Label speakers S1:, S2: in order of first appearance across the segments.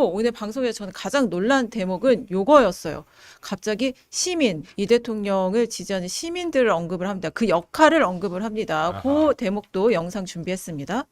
S1: 오늘 방송에서 저는 가장 놀란 대목은 요거였어요. 갑자기 시민, 이 대통령을 지지하는 시민들을 언급을 합니다. 그 역할을 언급을 합니다. 그 대목도 영상 준비했습니다.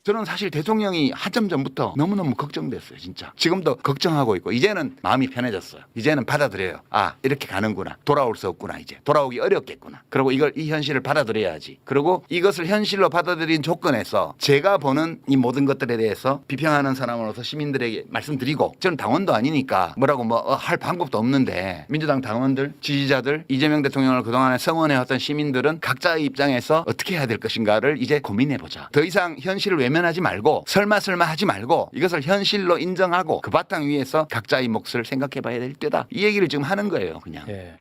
S2: 저는 사실 대통령이 한참 전부터 너무너무 걱정됐어요. 진짜. 지금도 걱정하고 있고 이제는 마음이 편해졌어요. 이제는 받아들여요. 아, 이렇게 가는구나. 돌아올 수 없구나. 이제 돌아오기 어렵겠구나. 그리고 이 현실을 받아들여야지. 그리고 이것을 현실로 받아들인 조건에서 제가 보는 이 모든 것들에 대해서 비평하는 사람으로서 시민들에게 말씀드리고, 저는 당원도 아니니까 뭐라고 할 방법도 없는데, 민주당 당원들, 지지자들, 이재명 대통령을 그동안에 성원해왔던 시민들은 각자의 입장에서 어떻게 해야 될 것인가를 이제 고민해보자. 더 이상 현실을 외면하지 말고 설마 하지 말고 이것을 현실로 인정하고 그 바탕 위에서 각자의 몫을 생각해봐야 될 때다. 이 얘기를 지금 하는 거예요. 그냥.
S3: 예.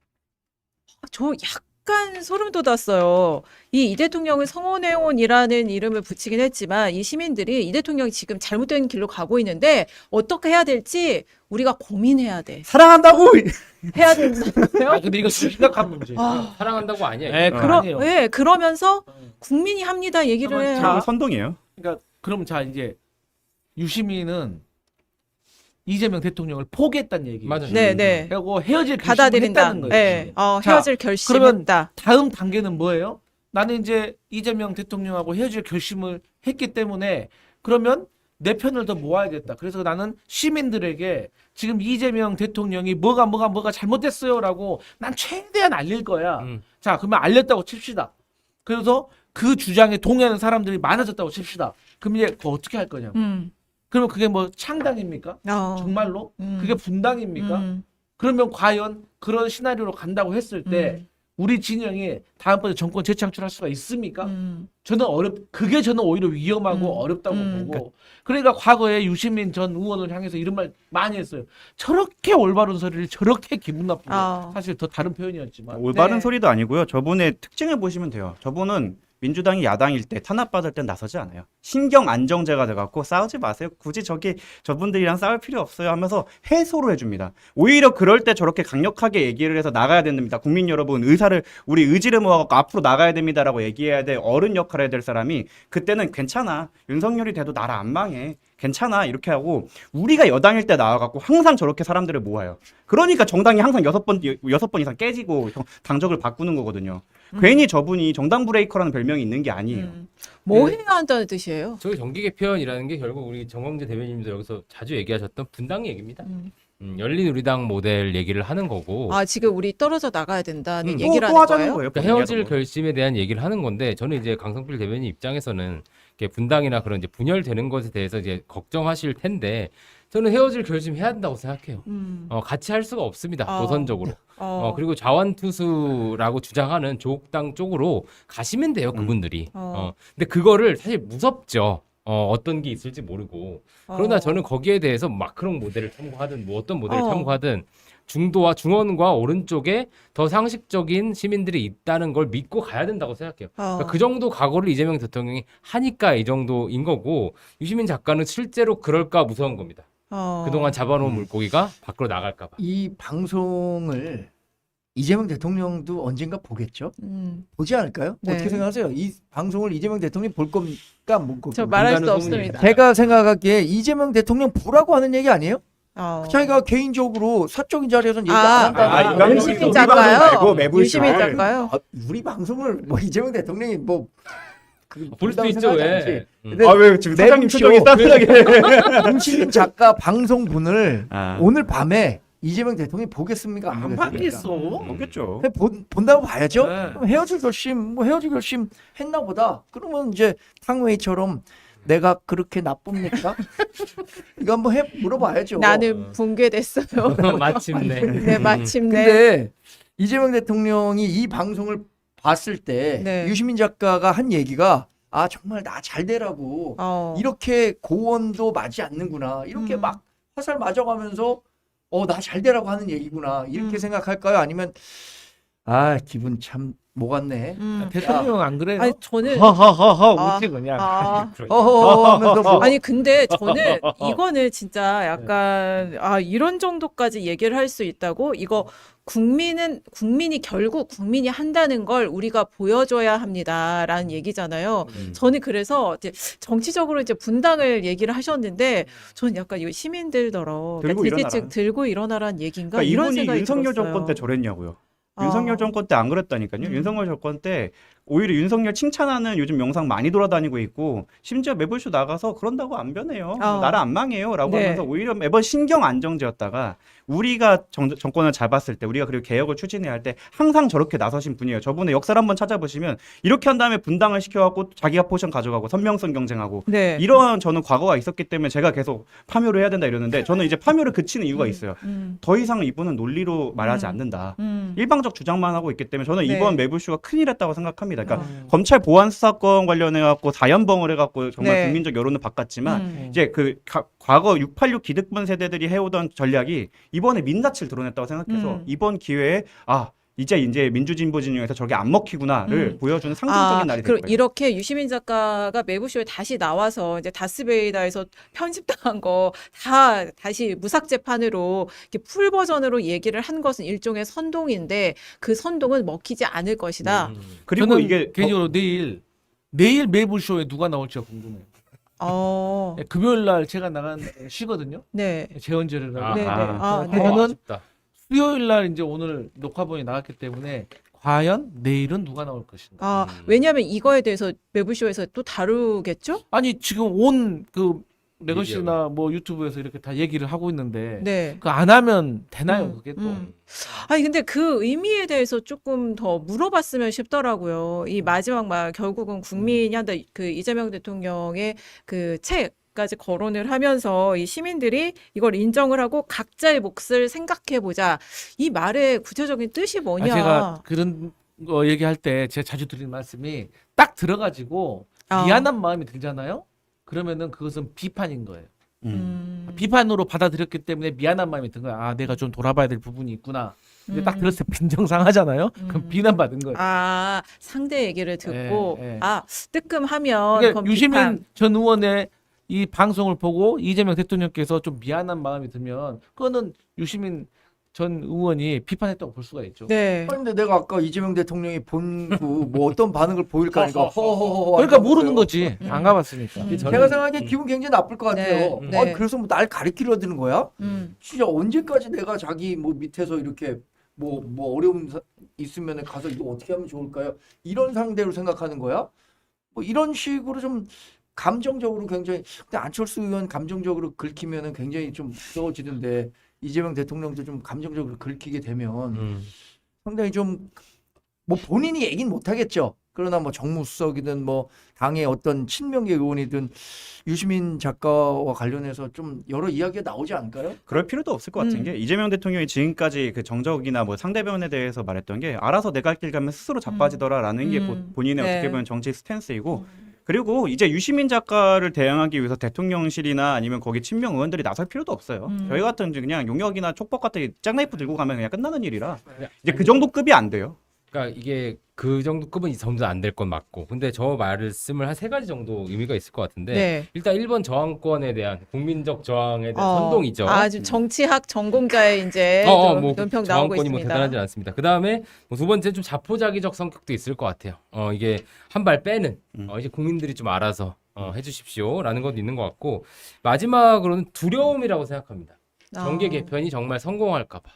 S1: 저 약간 소름 돋았어요. 이 대통령을 성원해온이라는 이름을 붙이긴 했지만 이 시민들이 이 대통령이 지금 잘못된 길로 가고 있는데 어떻게 해야 될지 우리가 고민해야 돼.
S4: 사랑한다고.
S1: 해야 된다고요?
S3: 아 근데 이거 심각한 문제예요.
S1: 아.
S3: 사랑한다고 아니야.
S4: 예,
S3: 이거.
S4: 아니에요.
S1: 네, 그러면서 국민이 합니다 얘기를 해요.
S4: 자, 선동이에요.
S3: 그러니까 그럼 자 이제 유시민은 이재명 대통령을 포기했다는 얘기예요.
S5: 맞아요.
S1: 네, 네.
S3: 그리고 헤어질 결심을
S1: 받아들인다.
S3: 했다는 거예요.
S1: 네,
S3: 자,
S1: 헤어질 결심했다.
S3: 다음 단계는 뭐예요? 나는 이제 이재명 대통령하고 헤어질 결심을 했기 때문에 그러면 내 편을 더 모아야겠다. 그래서 나는 시민들에게 지금 이재명 대통령이 뭐가 잘못됐어요라고 난 최대한 알릴 거야. 자, 그러면 알렸다고 칩시다. 그래서 그 주장에 동의하는 사람들이 많아졌다고 칩시다. 그럼 이제 그거 어떻게 할 거냐고. 그러면 그게 뭐 창당입니까? 정말로? 그게 분당입니까? 그러면 과연 그런 시나리오로 간다고 했을 때 우리 진영이 다음번에 정권 재창출할 수가 있습니까? 그게 저는 오히려 위험하고 어렵다고 보고. 그러니까 과거에 유시민 전 의원을 향해서 이런 말 많이 했어요. 저렇게 올바른 소리를 저렇게 기분 나쁘게. 사실 더 다른 표현이었지만.
S4: 올바른
S1: 네.
S4: 소리도 아니고요. 저분의 특징을 보시면 돼요. 저분은 민주당이 야당일 때 탄압받을 땐 나서지 않아요. 신경 안정제가 돼갖고 싸우지 마세요. 굳이 저분들이랑 싸울 필요 없어요 하면서 해소를 해줍니다. 오히려 그럴 때 저렇게 강력하게 얘기를 해서 나가야 됩니다. 국민 여러분 우리 의지를 모아갖고 앞으로 나가야 됩니다라고 얘기해야 돼. 어른 역할을 해야 될 사람이 그때는 괜찮아. 윤석열이 돼도 나라 안 망해. 괜찮아 이렇게 하고 우리가 여당일 때 나와갖고 항상 저렇게 사람들을 모아요. 그러니까 정당이 항상 6번 이상 깨지고 당적을 바꾸는 거거든요. 괜히 저분이 정당 브레이커라는 별명이 있는 게 아니에요.
S1: 뭐
S5: 네.
S1: 해야 한다는 뜻이에요?
S5: 저희 정기 개편이라는 게 결국 우리 정광재 대변인님도 여기서 자주 얘기하셨던 분당 얘기입니다. 열린 우리당 모델 얘기를 하는 거고.
S1: 지금 우리 떨어져 나가야 된다는
S4: 또
S1: 얘기를 하는
S4: 하자는
S1: 거예요?
S4: 거예요.
S5: 그러니까 헤어질 결심에 대한 얘기를 하는 건데, 저는 이제 강성필 대변인 입장에서는 이렇게 분당이나 그런 이제 분열되는 것에 대해서 이제 걱정하실 텐데, 저는 헤어질 결심 해야 된다고 생각해요. 같이 할 수가 없습니다. 노선적으로. 그리고 자완투수라고 주장하는 조국당 쪽으로 가시면 돼요, 그분들이. 근데 그거를 사실 무섭죠. 어떤 게 있을지 모르고. 그러나 저는 거기에 대해서 마크롱 모델을 참고하든 뭐 어떤 모델을 참고하든 중도와 중원과 오른쪽에 더 상식적인 시민들이 있다는 걸 믿고 가야 된다고 생각해요. 그러니까 그 정도 각오를 이재명 대통령이 하니까 이 정도인 거고, 유시민 작가는 실제로 그럴까 무서운 겁니다. 그동안 잡아놓은 물고기가 밖으로 나갈까 봐.
S6: 이 방송을 이재명 대통령도 언젠가 보겠죠? 보지 않을까요?
S1: 네.
S6: 어떻게 생각하세요? 이 방송을 이재명 대통령이 볼 겁니까? 못
S1: 저
S6: 겁니까?
S1: 말할 수
S5: 인간은
S1: 없습니다.
S6: 제가 생각하기에 이재명 대통령 보라고 하는 얘기 아니에요?
S1: 어.
S6: 자기가 개인적으로 사적인 자리에서는 얘기 안 한다.
S4: 이거
S1: 유시민
S4: 우리 방송
S1: 작가요?
S4: 말고 매불쇼.
S1: 유시민 작가요?
S6: 우리 방송을 뭐 이재명 대통령이 뭐
S5: 볼 수도
S6: 본다고
S5: 있죠,
S6: 생각하지
S5: 왜.
S6: 않지. 근데
S4: 왜 지금 사장님
S6: 매불쇼
S4: 표정이 따뜻하게.
S6: 김시민 작가 방송분을
S4: 아.
S6: 오늘 밤에 이재명 대통령이 보겠습니까? 안
S3: 안
S6: 보겠습니까?
S3: 받겠어.
S4: 먹겠죠.
S6: 본다고 봐야죠.
S3: 네.
S6: 그럼 헤어질 결심 했나 보다. 그러면 이제 탕웨이처럼 내가 그렇게 나쁩니까? 이거 한번 물어봐야죠.
S1: 나는 붕괴됐어요.
S5: 마침내.
S1: 네, 마침내.
S6: 근데 이재명 대통령이 이 방송을 봤을 때
S1: 네.
S6: 유시민 작가가 한 얘기가 정말 나 잘 되라고 이렇게 고언도 맞지 않는구나. 이렇게 막 화살 맞아가면서 나 잘 되라고 하는 얘기구나. 이렇게 생각할까요? 아니면 아 기분 참 못 갔네.
S3: 대통령 안 그래요?
S1: 아니 저는
S3: 허허허허
S1: 아,
S3: 웃지 그냥.
S1: 아,
S6: 어허 하면서 뭐.
S1: 아니 근데 저는 이거는 진짜 약간 이런 정도까지 얘기를 할 수 있다고 이거 국민이 결국 국민이 한다는 걸 우리가 보여줘야 합니다라는 얘기잖아요. 저는 그래서 이제 정치적으로 이제 분당을 얘기를 하셨는데 저는 약간 이 시민들더러
S4: 들고 일어나라.
S1: 들고 일어나라는 얘기인가
S4: 그러니까
S1: 이런
S4: 이분이
S1: 생각이
S4: 윤석열
S1: 들었어요.
S4: 정권 때 저랬냐고요.
S1: 아.
S4: 윤석열 정권 때 안 그랬다니까요.
S1: 음.
S4: 윤석열 정권 때 오히려 윤석열 칭찬하는 요즘 영상 많이 돌아다니고 있고 심지어 매불쇼 나가서 그런다고 안 변해요. 나라 안 망해요라고
S1: 네.
S4: 하면서 오히려 매번 신경 안정제였다가 우리가 정권을 잡았을 때 우리가 그리고 개혁을 추진해야 할 때 항상 저렇게 나서신 분이에요. 저분의 역사를 한번 찾아보시면 이렇게 한 다음에 분당을 시켜갖고 자기가 포션 가져가고 선명성 경쟁하고
S1: 네.
S4: 이런 저는 과거가 있었기 때문에 제가 계속 파묘를 해야 된다 이러는데 저는 이제 파묘를 그치는 이유가 있어요. 더 이상 이분은 논리로 말하지 않는다. 일방적 주장만 하고 있기 때문에 저는
S1: 네.
S4: 이번 매불쇼가 큰일 했다고 생각합니다. 그러니까 검찰 보안 수사권 관련해 갖고 사연벙을 해갖고 정말
S1: 네.
S4: 국민적 여론을 바꿨지만 이제 그 과거 686 기득권 세대들이 해오던 전략이 이번에 민낯을 드러냈다고 생각해서 이번 기회에 이제 민주진보 진영에서 저게 안 먹히구나를 보여주는 상징적인 날이 될
S1: 그럼
S4: 거예요.
S1: 이렇게 유시민 작가가 매부쇼에 다시 나와서 이제 다스베이다에서 편집당한 거 다시 무삭 재판으로 이렇게 풀 버전으로 얘기를 한 것은 일종의 선동인데 그 선동은 먹히지 않을 것이다.
S4: 그리고
S3: 저는
S4: 이게
S3: 개인적으로 내일 매불쇼에 누가 나올지가 궁금해요. 금요일 날 제가 쉬거든요.
S1: 네.
S3: 재헌절이라고.
S1: 네, 네.
S5: 아,
S1: 네.
S3: 저는
S5: 아쉽다.
S3: 수요일 날 이제 오늘 녹화본이 나갔기 때문에 과연 내일은 누가 나올 것인가?
S1: 왜냐하면 이거에 대해서 매부쇼에서 또 다루겠죠?
S3: 아니 지금 온 그 레거시나 뭐 유튜브에서 이렇게 다 얘기를 하고 있는데
S1: 네.
S3: 그 안 하면 되나요? 그게 또.
S1: 아니 근데 그 의미에 대해서 조금 더 물어봤으면 싶더라고요. 이 마지막 결국은 국민이 한다 그 이재명 대통령의 그 책까지 거론을 하면서 이 시민들이 이걸 인정을 하고 각자의 몫을 생각해 보자. 이 말의 구체적인 뜻이 뭐냐?
S3: 제가 그런 거 얘기할 때 제가 자주 드리는 말씀이 딱 들어가지고 미안한 마음이 들잖아요. 그러면은 그것은 비판인 거예요. 비판으로 받아들였기 때문에 미안한 마음이 든 거야. 내가 좀 돌아봐야 될 부분이 있구나. 근데 딱 들었을 때 빈정상하잖아요. 그럼 비난받은 거예요.
S1: 상대 얘기를 듣고
S3: 예.
S1: 뜨끔하면
S3: 그러니까
S1: 그건
S3: 유시민
S1: 비판.
S3: 전 의원의 이 방송을 보고 이재명 대통령께서 좀 미안한 마음이 들면 그거는 유시민 전 의원이 비판했다고 볼 수가 있죠.
S1: 네.
S6: 그런데 내가 아까 이재명 대통령이 본그 뭐 어떤 반응을 보일까 하니까 허허허.
S3: 그러니까 모르는 거지. 안 가봤으니까.
S6: 제가 생각하기에 기분 굉장히 나쁠 것 같아요.
S1: 네.
S6: 그래서 뭐 날 가리키려 드는 거야?
S1: 음.
S6: 진짜 언제까지 내가 자기 뭐 밑에서 이렇게 뭐 어려움 있으면 가서 이거 어떻게 하면 좋을까요? 이런 상대로 생각하는 거야? 뭐 이런 식으로 좀 감정적으로 굉장히 근데 안철수 의원 감정적으로 긁히면은 굉장히 좀 무서워지던데 이재명 대통령도 좀 감정적으로 긁히게 되면 상당히 좀 뭐 본인이 얘기는 못 하겠죠. 그러나 뭐 정무수석이든 뭐 당의 어떤 친명계 의원이든 유시민 작가와 관련해서 좀 여러 이야기가 나오지 않을까요?
S4: 그럴 필요도 없을 것 같은 게 이재명 대통령이 지금까지 그 정적이나 뭐 상대변에 대해서 말했던 게 알아서 내가 할 길 가면 스스로 자빠지더라라는 게 본인의
S1: 네.
S4: 어떻게 보면 정치 스탠스이고 그리고 이제 유시민 작가를 대항하기 위해서 대통령실이나 아니면 거기 친명 의원들이 나설 필요도 없어요. 저희 같은 그냥 용역이나 촉법 같은 짝나이프 들고 가면 그냥 끝나는 일이라 이제 그 정도 급이 안 돼요.
S5: 그러니까 이게 그 정도 급은 점점 안 될 건 맞고, 근데 저 말씀을 한 3가지 정도 의미가 있을 것 같은데,
S1: 네.
S5: 일단 1번 저항권에 대한 국민적 저항에 대한 선동이죠.
S1: 아주 정치학 전공자의 이제
S5: 뭐
S1: 논평 나오고
S5: 저항권이 뭐
S1: 있습니다.
S5: 대단하지 않습니다. 그 다음에 두 번째 좀 자포자기적 성격도 있을 것 같아요. 이게 한 발 빼는 이제 국민들이 좀 알아서 해주십시오라는 것도 있는 것 같고, 마지막으로는 두려움이라고 생각합니다. 정계 개편이 정말 성공할까봐.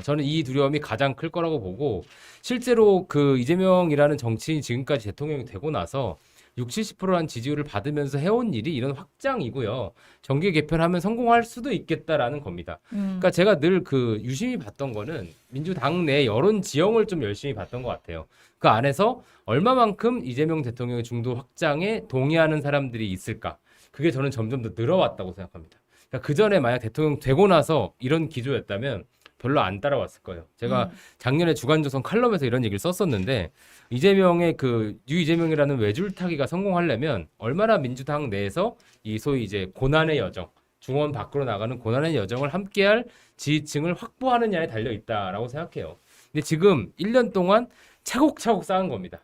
S5: 저는 이 두려움이 가장 클 거라고 보고, 실제로 그 이재명이라는 정치인이 지금까지 대통령이 되고 나서 60, 70%란 지지율을 받으면서 해온 일이 이런 확장이고요. 정계 개편하면 성공할 수도 있겠다라는 겁니다. 그러니까 제가 늘 그 유심히 봤던 거는 민주당 내 여론 지형을 좀 열심히 봤던 것 같아요. 그 안에서 얼마만큼 이재명 대통령의 중도 확장에 동의하는 사람들이 있을까? 그게 저는 점점 더 늘어왔다고 생각합니다. 그러니까 그 전에 만약 대통령 되고 나서 이런 기조였다면 별로 안 따라왔을 거예요. 제가 작년에 주간조선 칼럼에서 이런 얘기를 썼었는데, 이재명의 그 유이재명이라는 외줄타기가 성공하려면 얼마나 민주당 내에서 이 소위 이제 고난의 여정, 중원 밖으로 나가는 고난의 여정을 함께할 지지층을 확보하느냐에 달려 있다라고 생각해요. 근데 지금 1년 동안 차곡차곡 쌓은 겁니다.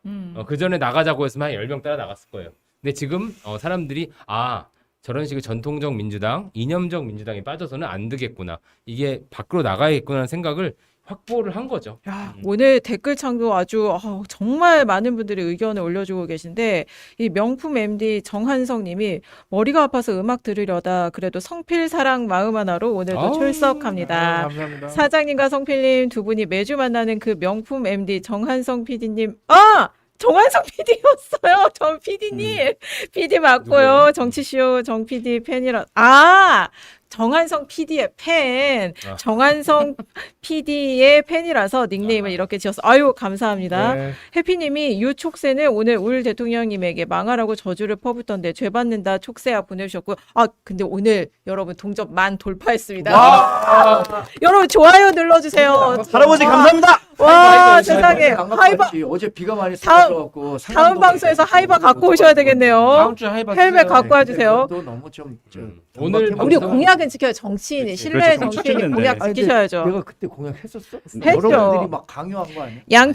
S5: 그 전에 나가자고 했으면 한 10명 따라 나갔을 거예요. 근데 지금 사람들이 저런 식의 전통적 민주당, 이념적 민주당에 빠져서는 안 되겠구나. 이게 밖으로 나가야겠구나라는 생각을 확보를 한 거죠.
S1: 야, 오늘 댓글창도 아주 정말 많은 분들이 의견을 올려주고 계신데 이 명품 MD 정한성 님이 머리가 아파서 음악 들으려다 그래도 성필 사랑 마음 하나로 오늘도 출석합니다.
S3: 감사합니다.
S1: 사장님과 성필님 두 분이 매주 만나는 그 명품 MD 정한성 PD님 정한성 PD였어요. 정 PD님. PD 맞고요.
S5: 누구예요?
S1: 정치쇼 정 PD 팬이라. 정한성 PD의 팬. 정한성 PD의 팬이라서 닉네임을 이렇게 지었어. 아유, 감사합니다.
S3: 네.
S1: 해피님이 유 촉새는 오늘 울 대통령님에게 망하라고 저주를 퍼붓던데 죄 받는다 촉새야 보내주셨고 근데 오늘 여러분 동접 10,000 돌파했습니다. 여러분 좋아요 눌러주세요.
S4: 할아버지 감사합니다.
S1: 와 세상에 하이바
S6: 어제 비가 많이
S1: 다음-
S6: 쏟아져갖고
S1: 다음 방송에서 하이바 갖고 오셔야 되겠네요.
S3: 다음 주에 하이바
S1: 헬멧
S3: 쓰세요.
S1: 갖고 와주세요.
S6: 또 너무 좀
S5: 오늘
S1: 우리
S5: 방송-
S1: 공약은 지켜요. 정치인이 신뢰
S4: 그렇죠.
S1: 정치인이
S4: 정치인은
S1: 공약
S6: 아니, 근데
S1: 지키셔야죠.
S6: 내가 그때 공약했었어?
S1: 했죠.
S6: 여러분들이 막 강요한 거 아니야?
S1: 양